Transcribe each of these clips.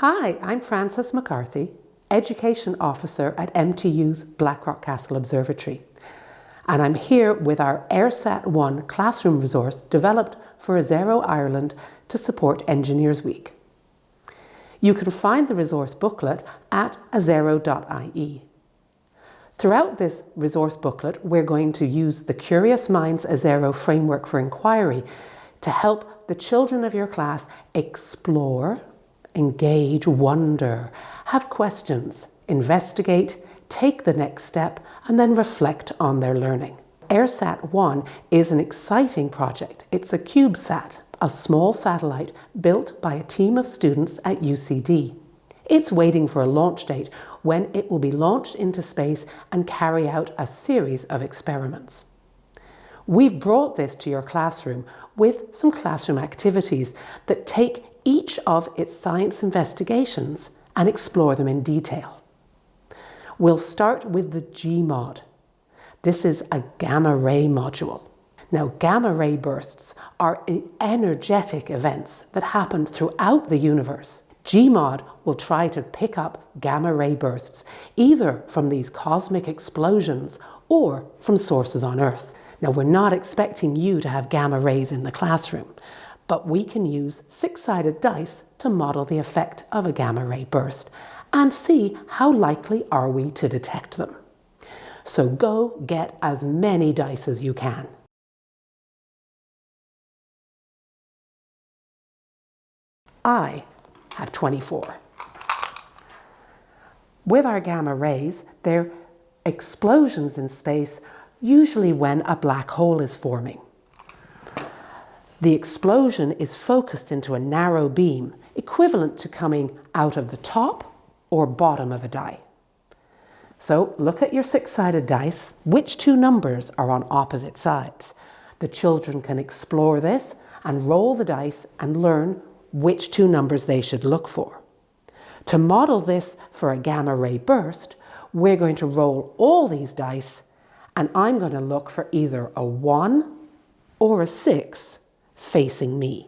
Hi, I'm Frances McCarthy, Education Officer at MTU's Blackrock Castle Observatory. And I'm here with our EIRSAT-1 classroom resource developed for ESERO Ireland to support Engineers Week. You can find the resource booklet at esero.ie. Throughout this resource booklet, we're going to use the Curious Minds ESERO framework for inquiry to help the children of your class explore, engage, wonder, have questions, investigate, take the next step, and then reflect on their learning. EIRSAT-1 is an exciting project. It's a CubeSat, a small satellite built by a team of students at UCD. It's waiting for a launch date when it will be launched into space and carry out a series of experiments. We've brought this to your classroom with some classroom activities that take each of its science investigations and explore them in detail. We'll start with the GMOD. This is a gamma ray module. Now, gamma ray bursts are energetic events that happen throughout the universe. GMOD will try to pick up gamma ray bursts, either from these cosmic explosions or from sources on Earth. Now, we're not expecting you to have gamma rays in the classroom, but we can use six-sided dice to model the effect of a gamma ray burst and see how likely are we to detect them. So go get as many dice as you can. I have 24. With our gamma rays, they're explosions in space, usually when a black hole is forming. The explosion is focused into a narrow beam, equivalent to coming out of the top or bottom of a die. So look at your six-sided dice. Which two numbers are on opposite sides? The children can explore this and roll the dice and learn which two numbers they should look for. To model this for a gamma ray burst, we're going to roll all these dice, and I'm going to look for either a 1 or a 6 facing me.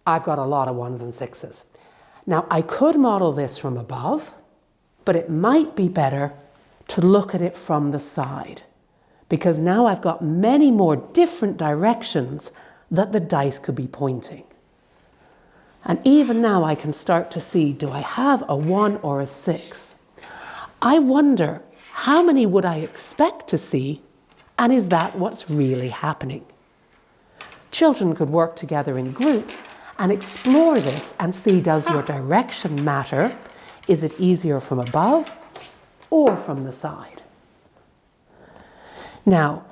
I've got a lot of 1s and 6s. Now, I could model this from above, but it might be better to look at it from the side, because now I've got many more different directions that the dice could be pointing. And even now I can start to see, do I have a 1 or a 6? I wonder, how many would I expect to see, and is that what's really happening? Children could work together in groups and explore this and see, does your direction matter? Is it easier from above or from the side? Now,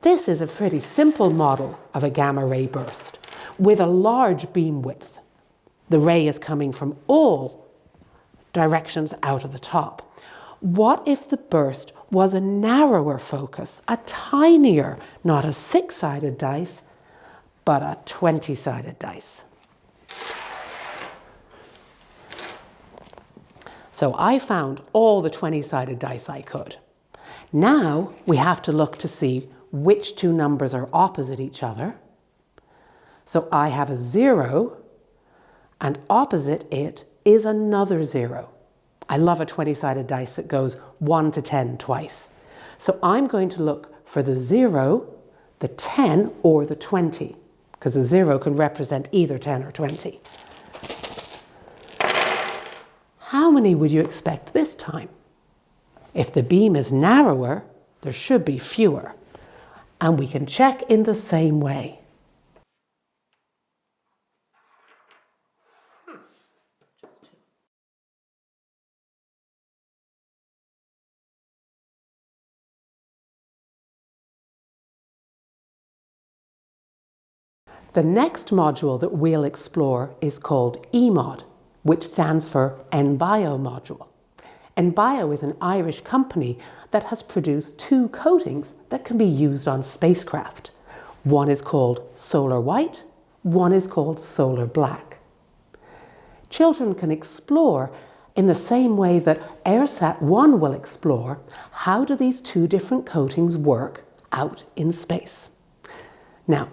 this is a pretty simple model of a gamma ray burst with a large beam width. The ray is coming from all directions out of the top. What if the burst was a narrower focus, a tinier, not a six-sided dice, but a 20-sided dice? So I found all the 20-sided dice I could. Now we have to look to see which two numbers are opposite each other. So I have a 0, and opposite it is another 0. I love a 20-sided dice that goes 1 to 10 twice. So I'm going to look for the 0, the 10, or the 20, because the 0 can represent either 10 or 20. How many would you expect this time? If the beam is narrower, there should be fewer. And we can check in the same way. The next module that we'll explore is called EMOD, which stands for EnBio module. EnBio is an Irish company that has produced two coatings that can be used on spacecraft. One is called solar white, one is called solar black. Children can explore in the same way that EIRSAT-1 will explore, how do these two different coatings work out in space? Now,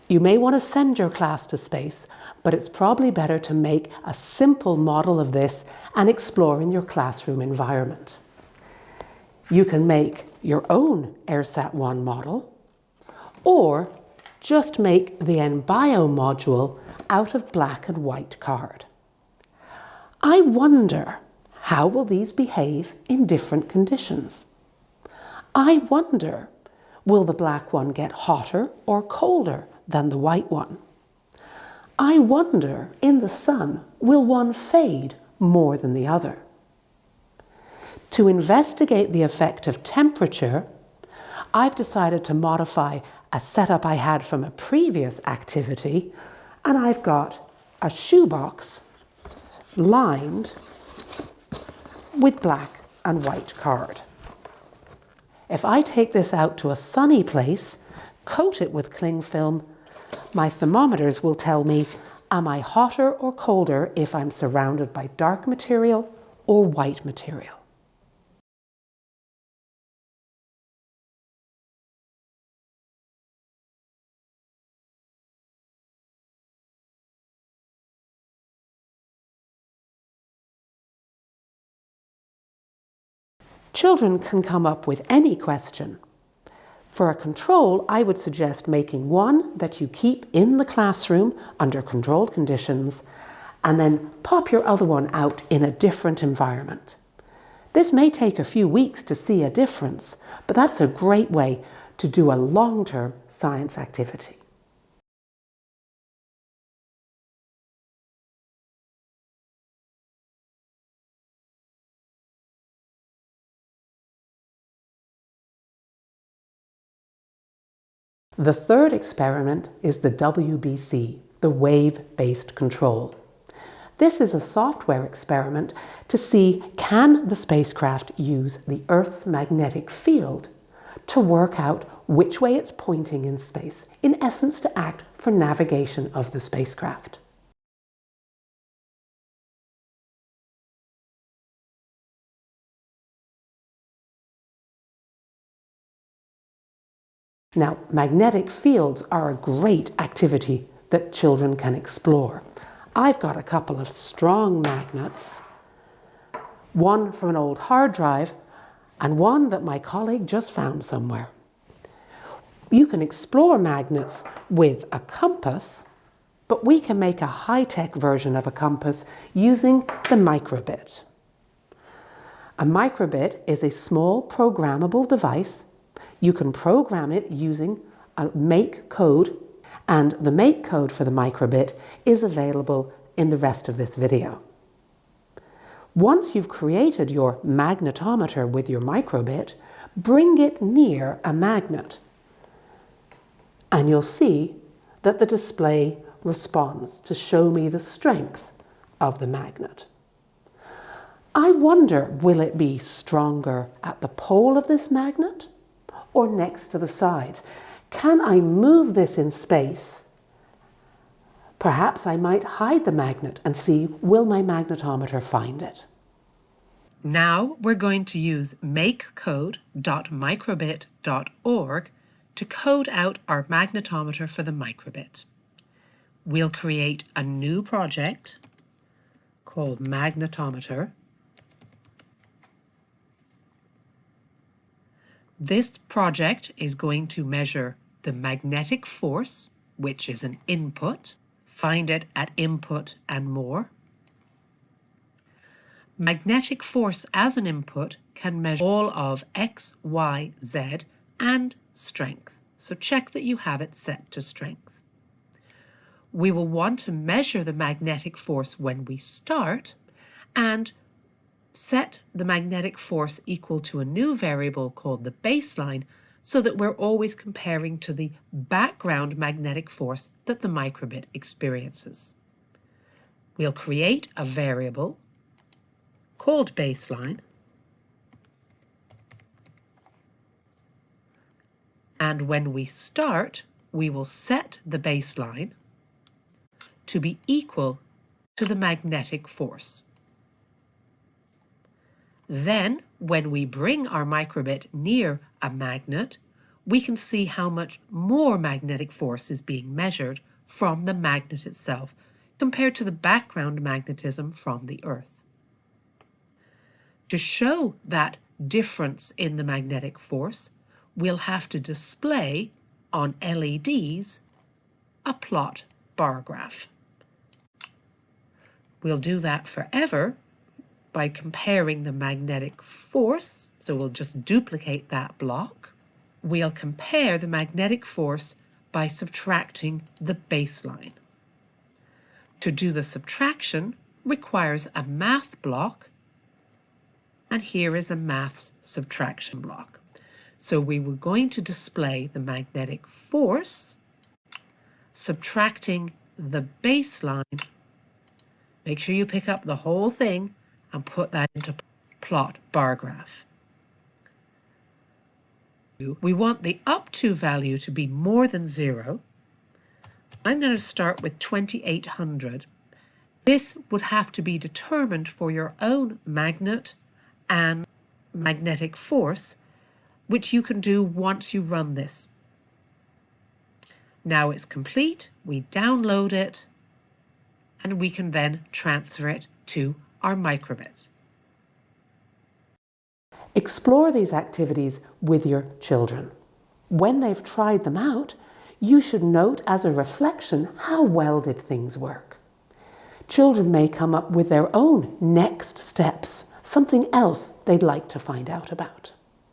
You may want to send your class to space, but it's probably better to make a simple model of this and explore in your classroom environment. You can make your own EIRSAT-1 model, or just make the NBio module out of black and white card. I wonder, how will these behave in different conditions? I wonder, will the black one get hotter or colder than the white one? I wonder, in the sun, will one fade more than the other? To investigate the effect of temperature, I've decided to modify a setup I had from a previous activity, and I've got a shoebox lined with black and white card. If I take this out to a sunny place, coat it with cling film, my thermometers will tell me, am I hotter or colder if I'm surrounded by dark material or white material? Children can come up with any question. For a control, I would suggest making one that you keep in the classroom under controlled conditions, and then pop your other one out in a different environment. This may take a few weeks to see a difference, but that's a great way to do a long-term science activity. The third experiment is the WBC, the wave-based control. This is a software experiment to see, can the spacecraft use the Earth's magnetic field to work out which way it's pointing in space, in essence to act for navigation of the spacecraft. Now, magnetic fields are a great activity that children can explore. I've got a couple of strong magnets, one from an old hard drive and one that my colleague just found somewhere. You can explore magnets with a compass, but we can make a high-tech version of a compass using the microbit. A microbit is a small programmable device. You can program it using a make code, and the make code for the microbit is available in the rest of this video. Once you've created your magnetometer with your microbit, bring it near a magnet, and you'll see that the display responds to show me the strength of the magnet. I wonder, will it be stronger at the pole of this magnet or next to the sides? Can I move this in space? Perhaps I might hide the magnet and see, will my magnetometer find it? Now we're going to use makecode.microbit.org to code out our magnetometer for the microbit. We'll create a new project called magnetometer. This project is going to measure the magnetic force, which is an input. Find it at input and more. Magnetic force as an input can measure all of X, Y, Z and strength. So check that you have it set to strength. We will want to measure the magnetic force when we start and set the magnetic force equal to a new variable called the baseline so that we're always comparing to the background magnetic force that the microbit experiences. We'll create a variable called baseline, and when we start, we will set the baseline to be equal to the magnetic force. Then, when we bring our microbit near a magnet, we can see how much more magnetic force is being measured from the magnet itself compared to the background magnetism from the Earth. To show that difference in the magnetic force, we'll have to display on LEDs a plot bar graph. We'll do that forever by comparing the magnetic force, so we'll just duplicate that block. We'll compare the magnetic force by subtracting the baseline. To do the subtraction requires a math block, and here is a maths subtraction block. So we were going to display the magnetic force, subtracting the baseline. Make sure you pick up the whole thing and put that into plot bar graph. We want the up to value to be more than 0. I'm going to start with 2800. This would have to be determined for your own magnet and magnetic force, which you can do once you run this. Now it's complete, we download it, and we can then transfer it to our microbit. Explore these activities with your children. When they've tried them out, you should note as a reflection how well did things work. Children may come up with their own next steps, something else they'd like to find out about.